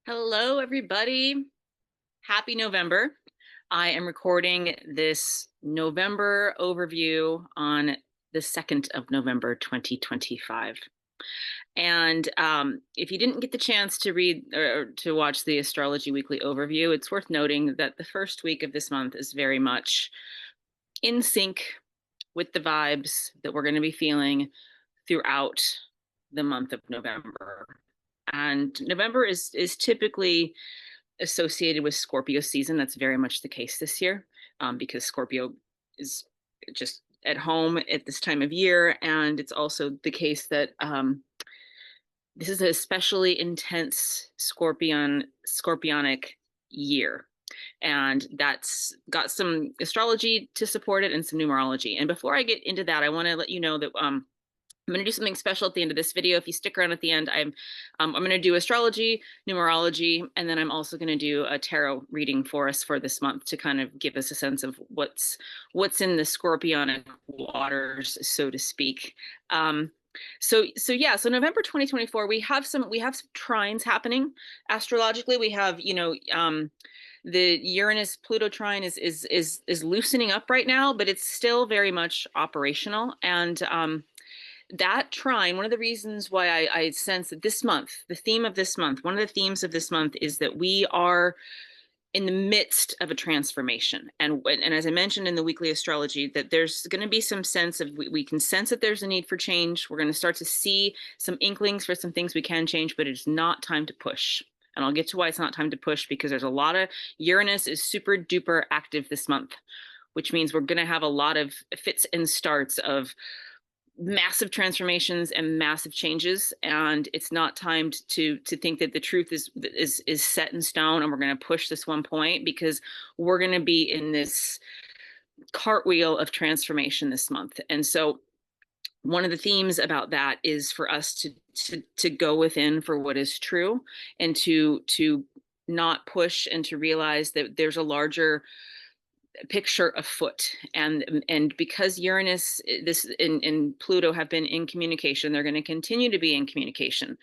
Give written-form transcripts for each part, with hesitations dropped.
Hello, everybody. Happy November. I am recording this November overview on the 2nd of November, 2025. And if you didn't get the chance to read or to watch the Astrology Weekly Overview, it's worth noting that the first week of this month is very much in sync with the vibes that we're going to be feeling throughout the month of November. And November is typically associated with Scorpio season. That's very much the case this year, because Scorpio is just at home at this time of year. And it's also the case that this is an especially intense scorpionic year. And that's got some astrology to support it and some numerology. And before I get into that, I want to let you know that I'm going to do something special at the end of this video. If you stick around at the end, I'm going to do astrology, numerology, and then I'm also going to do a tarot reading for us for this month to kind of give us a sense of what's in the scorpionic waters, so to speak. So November 2024, we have some trines happening astrologically. We have the Uranus Pluto trine is loosening up right now, but it's still very much operational. And that trine, one of the reasons why I sense that this month, the theme of this month, one of the themes of this month is that we are in the midst of a transformation. And as I mentioned in the weekly astrology, that there's going to be some sense of, we can sense that there's a need for change. We're going to start to see some inklings for some things we can change, but it's not time to push. And I'll get to why it's not time to push, because there's a lot of, Uranus is super duper active this month, which means we're going to have a lot of fits and starts of massive transformations and massive changes, and it's not timed to think that the truth is set in stone and we're going to push this one point, because we're going to be in this cartwheel of transformation this month. And so one of the themes about that is for us to go within for what is true, and to not push, and to realize that there's a larger picture afoot. And because Uranus this and Pluto have been in communication, they're going to continue to be in communication,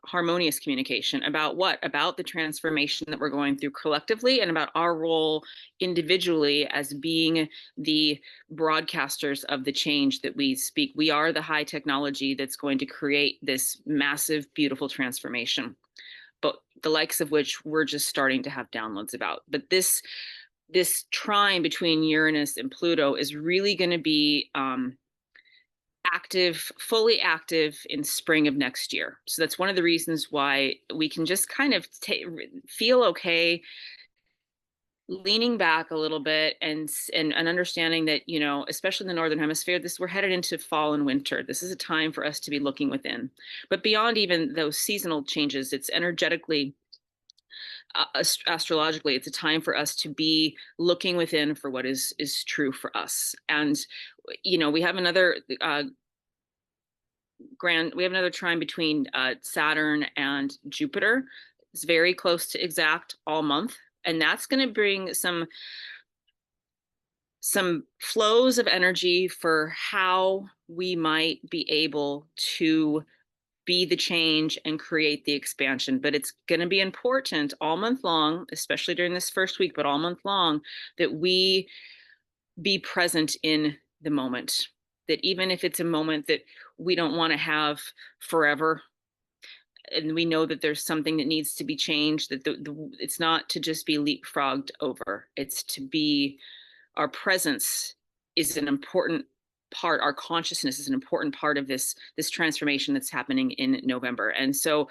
harmonious communication about the transformation that we're going through collectively, and about our role individually as being the broadcasters of the change that we speak. We are the high technology that's going to create this massive, beautiful transformation, but the likes of which we're just starting to have downloads about. But this trine between Uranus and Pluto is really going to be fully active in spring of next year. So that's one of the reasons why we can just kind of feel okay leaning back a little bit, and understanding that, especially in the northern hemisphere, we're headed into fall and winter. This is a time for us to be looking within. But beyond even those seasonal changes, it's energetically, astrologically, it's a time for us to be looking within for what is true for us. And we have another trine between Saturn and Jupiter. It's very close to exact all month, and that's going to bring some flows of energy for how we might be able to be the change and create the expansion. But it's going to be important all month long, especially during this first week, but all month long, that we be present in the moment. That even if it's a moment that we don't want to have forever, and we know that there's something that needs to be changed, that it's not to just be leapfrogged over. It's to be, our presence is an important part, our consciousness is an important part of this transformation that's happening in November. And so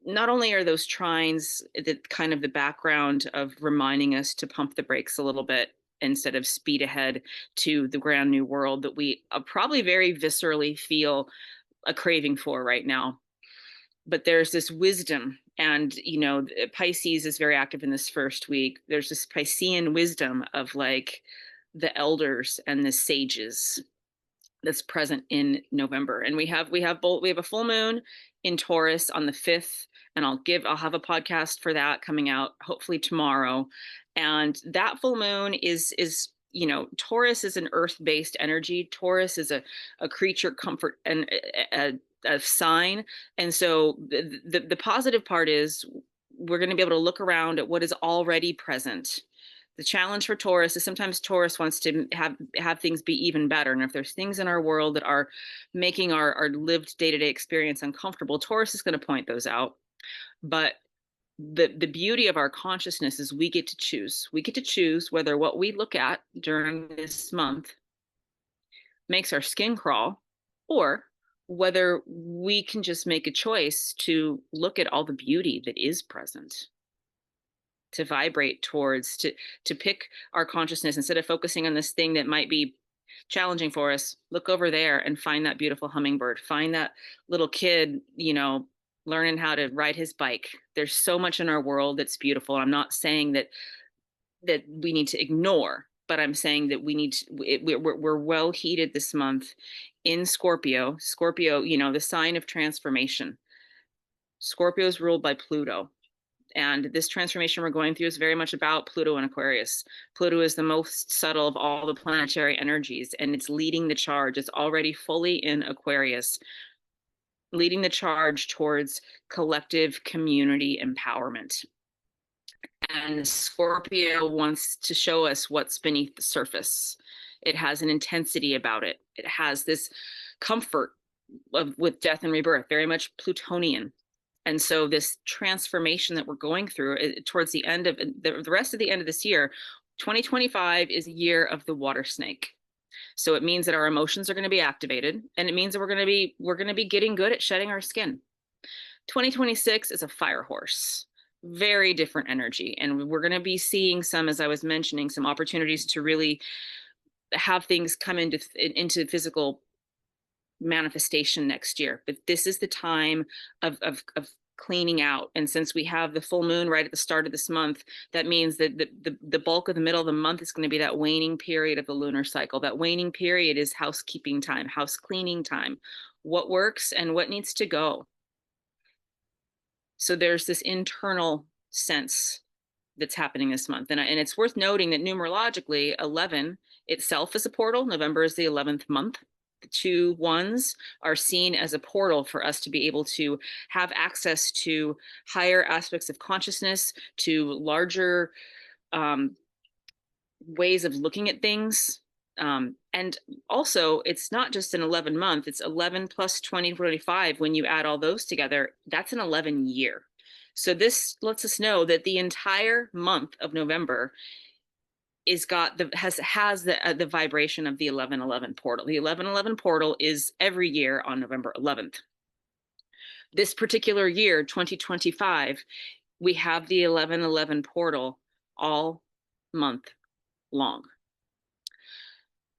not only are those trines the kind of the background of reminding us to pump the brakes a little bit instead of speed ahead to the grand new world that we probably very viscerally feel a craving for right now, but there's this wisdom. And Pisces is very active in this first week. There's this Piscean wisdom of like the elders and the sages that's present in November. And we have a full moon in Taurus on the 5th, and I'll have a podcast for that coming out hopefully tomorrow. And that full moon is Taurus is an earth-based energy. Taurus is a creature comfort and a sign. And so the positive part is we're going to be able to look around at what is already present. The challenge for Taurus is sometimes Taurus wants to have things be even better. And if there's things in our world that are making our lived day-to-day experience uncomfortable, Taurus is going to point those out. But the beauty of our consciousness is we get to choose. We get to choose whether what we look at during this month makes our skin crawl, or whether we can just make a choice to look at all the beauty that is present, to vibrate towards, to pick our consciousness instead of focusing on this thing that might be challenging for us. Look over there and find that beautiful hummingbird, find that little kid, learning how to ride his bike. There's so much in our world that's beautiful. I'm not saying that we need to ignore, but I'm saying that we need to, we're well heated this month in Scorpio. Scorpio, the sign of transformation. Scorpio is ruled by Pluto. And this transformation we're going through is very much about Pluto and Aquarius. Pluto is the most subtle of all the planetary energies, and it's leading the charge. It's already fully in Aquarius, leading the charge towards collective community empowerment. And Scorpio wants to show us what's beneath the surface. It has an intensity about it. It has this comfort with death and rebirth, very much Plutonian. And so this transformation that we're going through towards the end of the rest of the end of this year, 2025 is a year of the water snake. So it means that our emotions are going to be activated, and it means that we're going to be getting good at shedding our skin. 2026 is a fire horse, very different energy. And we're going to be seeing some, as I was mentioning, some opportunities to really have things come into physical manifestation next year. But this is the time of cleaning out. And since we have the full moon right at the start of this month, that means that the bulk of the middle of the month is going to be that waning period of the lunar cycle. That waning period is housekeeping time, house cleaning time, what works and what needs to go. So there's this internal sense that's happening this month. And it's worth noting that numerologically, 11 itself is a portal. November is the 11th month. The 2 ones are seen as a portal for us to be able to have access to higher aspects of consciousness, to larger ways of looking at things. And also, it's not just an 11 month, it's 11 plus 20, 45. When you add all those together, that's an 11 year. So this lets us know that the entire month of November has the vibration of the 1111 portal. The 1111 portal is every year on November 11th. This particular year, 2025, we have the 1111 portal all month long.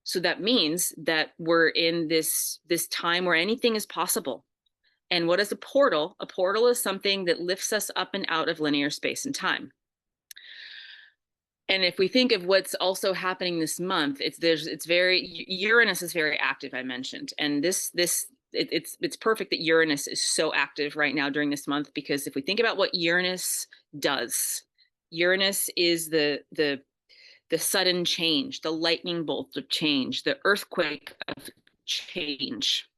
So that means that we're in this time where anything is possible. And what is a portal? A portal is something that lifts us up and out of linear space and time. And if we think of what's also happening this month, Uranus is very active, I mentioned. And it's perfect that Uranus is so active right now during this month, because if we think about what Uranus does, Uranus is the sudden change, the lightning bolt of change, the earthquake of change.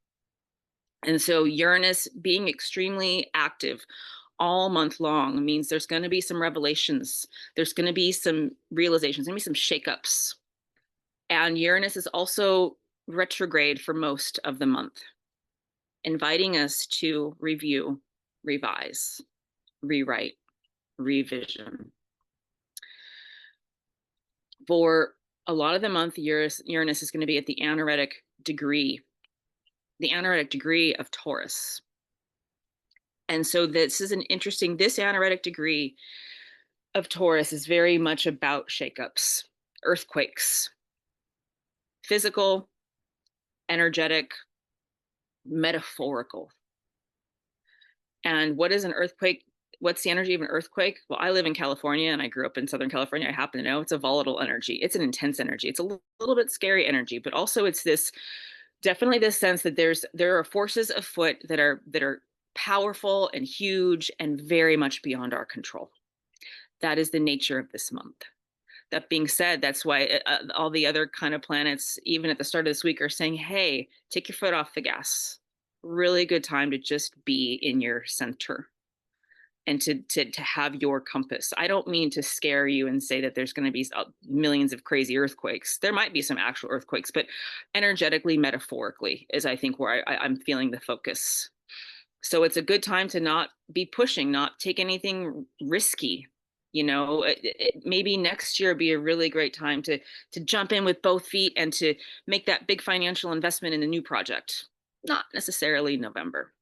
And so Uranus being extremely active all month long means there's going to be some revelations. There's going to be some realizations, going to be some shakeups. And Uranus is also retrograde for most of the month, inviting us to review, revise, rewrite, revision. For a lot of the month, Uranus is going to be at the anaretic degree of Taurus. And so this anaretic degree of Taurus is very much about shakeups, earthquakes, physical, energetic, metaphorical. And what is an earthquake? What's the energy of an earthquake? Well, I live in California and I grew up in Southern California. I happen to know it's a volatile energy. It's an intense energy. It's a little bit scary energy, but also it's definitely this sense that there are forces afoot that are powerful and huge and very much beyond our control. That is the nature of this month. That being said, that's why all the other kind of planets, even at the start of this week, are saying, hey, take your foot off the gas. Really good time to just be in your center and to have your compass. I don't mean to scare you and say that there's going to be millions of crazy earthquakes. There might be some actual earthquakes, but energetically, metaphorically, is I think where I'm feeling the focus. So it's a good time to not be pushing, not take anything risky. Maybe next year be a really great time to jump in with both feet and to make that big financial investment in a new project. Not necessarily November.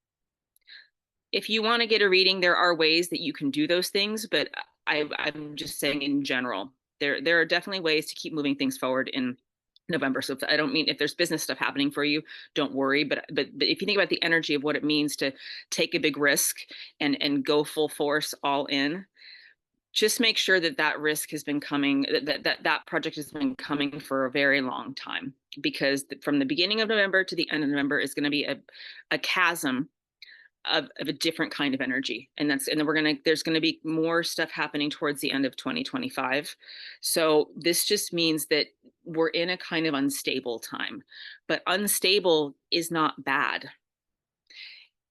If you want to get a reading, there are ways that you can do those things, but I'm just saying in general, there are definitely ways to keep moving things forward in November. So I don't mean if there's business stuff happening for you, don't worry. But if you think about the energy of what it means to take a big risk and go full force all in, just make sure that that risk has been coming, that project has been coming for a very long time, because from the beginning of November to the end of November is going to be a chasm of a different kind of energy. And then there's going to be more stuff happening towards the end of 2025. So this just means that we're in a kind of unstable time, but unstable is not bad.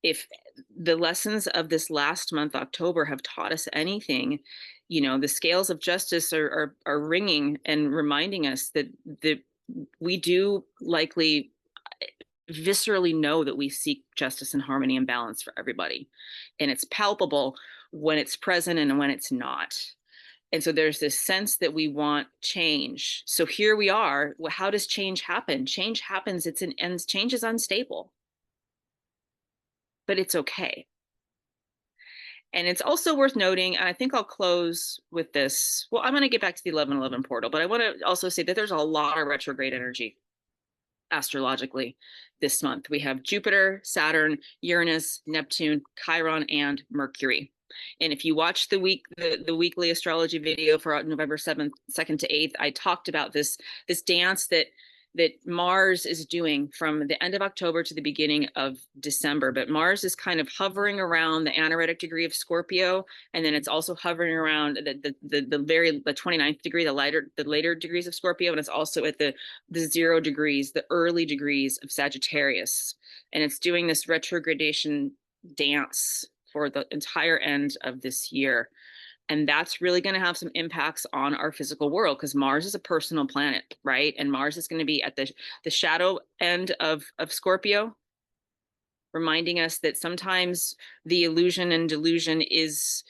If the lessons of this last month, October, have taught us anything, the scales of justice are ringing and reminding us that we do likely viscerally know that we seek justice and harmony and balance for everybody. And it's palpable when it's present and when it's not. And so there's this sense that we want change. So here we are. Well, how does change happen? Change happens. And change is unstable, but it's okay. And it's also worth noting, and I think I'll close with this. Well, I'm going to get back to the 1111 portal, but I want to also say that there's a lot of retrograde energy astrologically this month. We have Jupiter, Saturn, Uranus, Neptune, Chiron, and Mercury. And if you watch the weekly astrology video for November 7th, 2nd to 8th, I talked about this dance that Mars is doing from the end of October to the beginning of December. But Mars is kind of hovering around the anaretic degree of Scorpio, and then it's also hovering around the 29th degree, the later degrees of Scorpio, and it's also at the 0 degrees, the early degrees of Sagittarius. And it's doing this retrogradation dance for the entire end of this year. And that's really going to have some impacts on our physical world, because Mars is a personal planet, right? And Mars is going to be at the shadow end of Scorpio, reminding us that sometimes the illusion and delusion is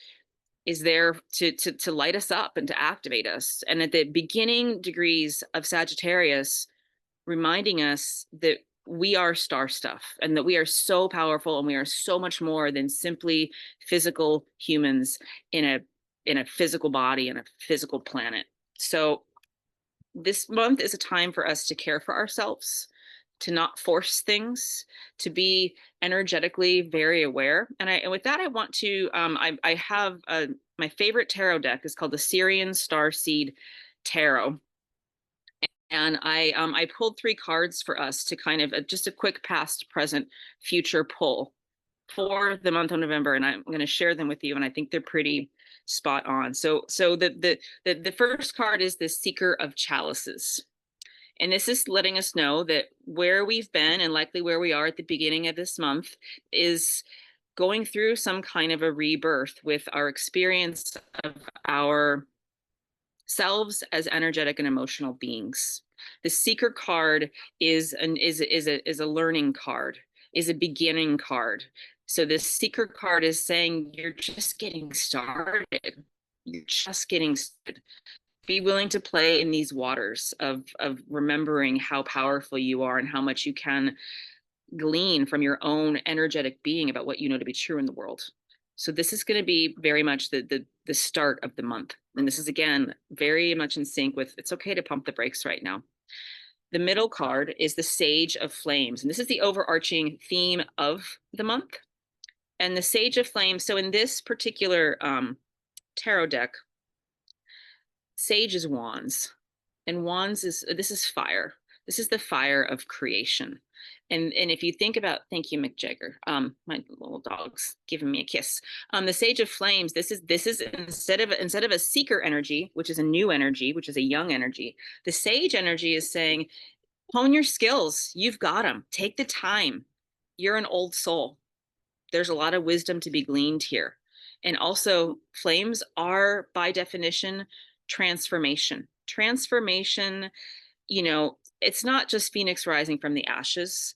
there to light us up and to activate us. And at the beginning degrees of Sagittarius, reminding us that we are star stuff and that we are so powerful and we are so much more than simply physical humans in a physical body and a physical planet. So this month is a time for us to care for ourselves, to not force things, to be energetically very aware. And with that, I want to, I have my favorite tarot deck is called the Syrian Starseed Tarot. And I pulled 3 cards for us to kind of just a quick past, present, future pull for the month of November, and I'm going to share them with you. And I think they're pretty spot on. So the first card is the Seeker of Chalices, and this is letting us know that where we've been and likely where we are at the beginning of this month is going through some kind of a rebirth with our experience of our selves as energetic and emotional beings. The Seeker card is a learning card, is a beginning card. So this Seeker card is saying you're just getting started. You're just getting started. Be willing to play in these waters of remembering how powerful you are and how much you can glean from your own energetic being about what you know to be true in the world. So this is going to be very much the start of the month. And this is, again, very much in sync with it's okay to pump the brakes right now. The middle card is the Sage of Flames. And this is the overarching theme of the month. And the Sage of Flames, so in this particular tarot deck, Sage is wands. And wands this is fire. This is the fire of creation. And if you think about, thank you, Mick Jagger. My little dog's giving me a kiss. The Sage of Flames. This is instead of a seeker energy, which is a new energy, which is a young energy. The Sage energy is saying, hone your skills. You've got them. Take the time. You're an old soul. There's a lot of wisdom to be gleaned here. And also, flames are by definition transformation. Transformation, it's not just Phoenix rising from the ashes.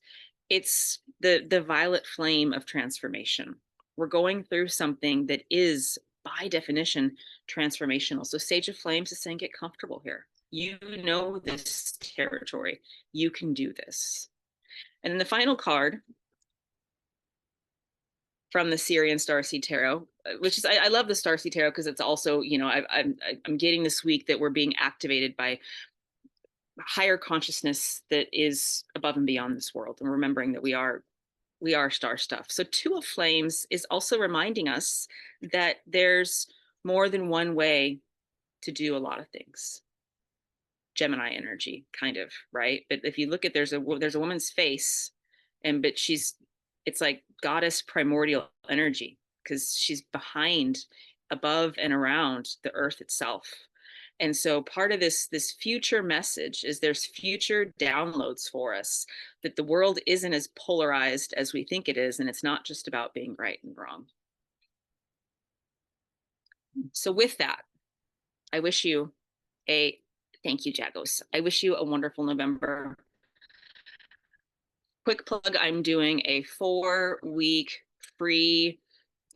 It's the violet flame of transformation. We're going through something that is by definition transformational. So Sage of Flames is saying, get comfortable here. You know this territory. You can do this. And then the final card from the Syrian Starseed Tarot, which is I love the Starseed Tarot because it's also, I'm getting this week that we're being activated by higher consciousness that is above and beyond this world, and remembering that we are star stuff. So Two of Flames is also reminding us that there's more than one way to do a lot of things. Gemini energy, kind of, right? But if you look at, there's a woman's face, but it's like goddess primordial energy, because she's behind, above, and around the earth itself. And so part of this future message is there's future downloads for us, that the world isn't as polarized as we think it is, and it's not just about being right and wrong. So with that, I wish you a thank you, Jagos. I wish you a wonderful November. Quick plug, I'm doing a 4-week free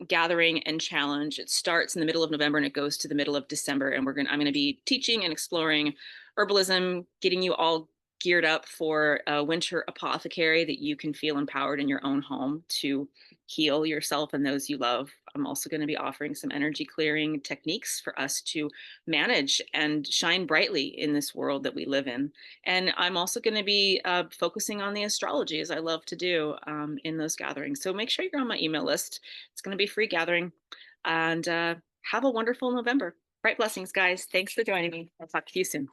gathering and challenge. It starts in the middle of November and it goes to the middle of December. And I'm going to be teaching and exploring herbalism, getting you all geared up for a winter apothecary that you can feel empowered in your own home to heal yourself and those you love. I'm also going to be offering some energy clearing techniques for us to manage and shine brightly in this world that we live in. And I'm also going to be focusing on the astrology, as I love to do in those gatherings. So make sure you're on my email list. It's going to be a free gathering. And have a wonderful November. Bright blessings, guys. Thanks for joining me. I'll talk to you soon.